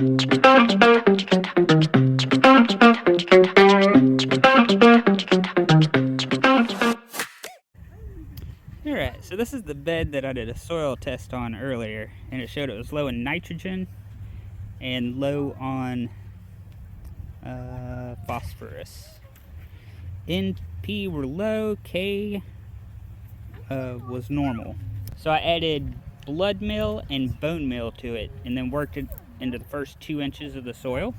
Alright, so this is the bed that I did a soil test on earlier, and it showed it was low in nitrogen and low on phosphorus. N, P were low, K was normal. So I added blood meal and bone meal to it, and then worked it into the first 2 inches of the soil.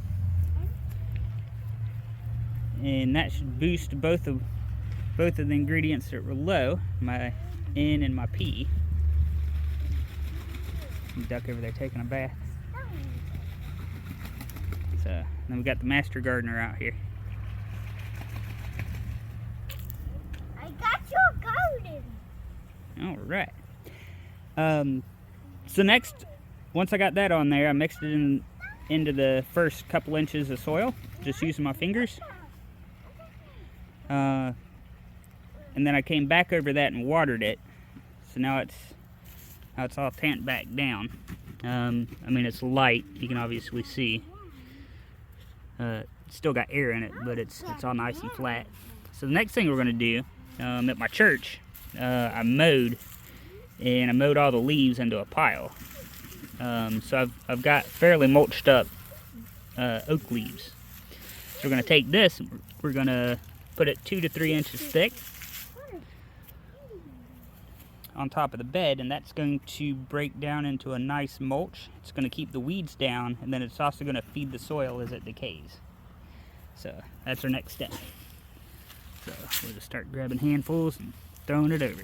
And that should boost both of the ingredients that were low, my N and my P. Duck over there taking a bath. So then we got the master gardener out here. I got your garden. All right. So next, once I got that on there, I mixed it into the first couple inches of soil, just using my fingers. And then I came back over that and watered it. So now it's all tamped back down. I mean, it's light, you can obviously see. Still got air in it, but it's all nice and flat. So the next thing we're gonna do, at my church, I mowed all the leaves into a pile. So I've got fairly mulched up oak leaves. So we're gonna take this, and we're gonna put it 2 to 3 inches thick on top of the bed, and that's going to break down into a nice mulch. It's going to keep the weeds down, and then it's also going to feed the soil as it decays. So that's our next step. So we'll just start grabbing handfuls and throwing it over.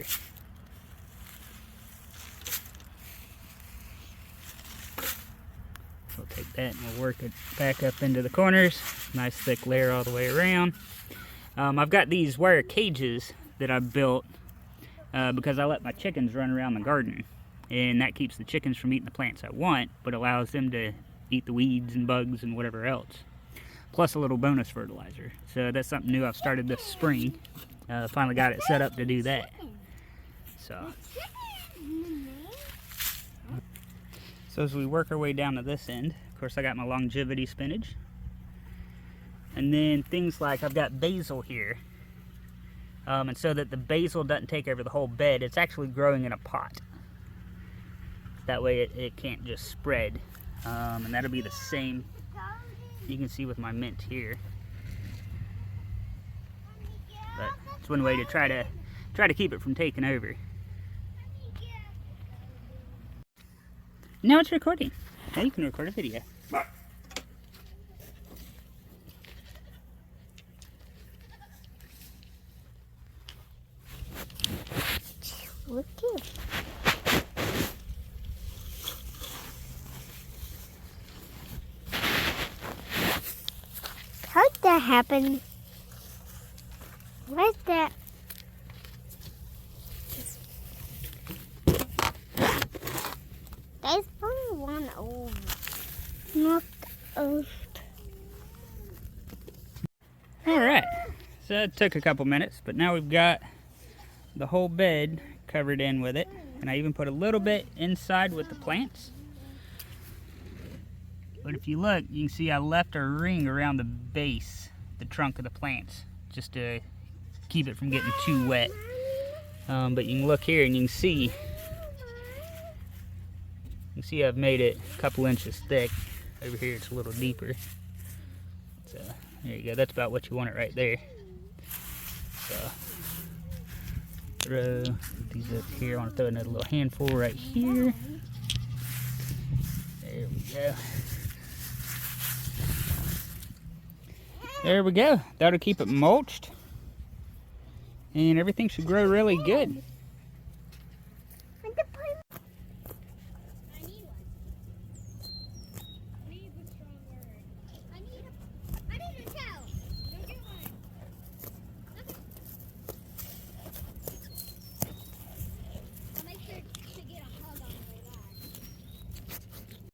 We'll take that and we'll work it back up into the corners. Nice thick layer all the way around. I've got these wire cages that I built because I let my chickens run around the garden, and that keeps the chickens from eating the plants I want, but allows them to eat the weeds and bugs and whatever else, plus a little bonus fertilizer. So that's something new I've started this spring. Finally got it set up to do that. So as we work our way down to this end, of course I got my longevity spinach. And then things like, I've got basil here. And so that the basil doesn't take over the whole bed, it's actually growing in a pot. That way it can't just spread. And that'll be the same, you can see with my mint here. But it's one way to try to keep it from taking over. Now it's recording. Now you can record a video. Look here. How'd that happen? Where's that? There's only one over. Not over. Alright, so it took a couple minutes, but now we've got the whole bed covered in with it, and I even put a little bit inside with the plants. But if you look, you can see I left a ring around the base, the trunk of the plants, just to keep it from getting too wet. But you can look here and you can see I've made it a couple inches thick. Over here it's a little deeper. So there you go, that's about what you want it right there. So throw these up here. I want to throw another little handful right here. There we go. There we go. That'll keep it mulched, and everything should grow really good.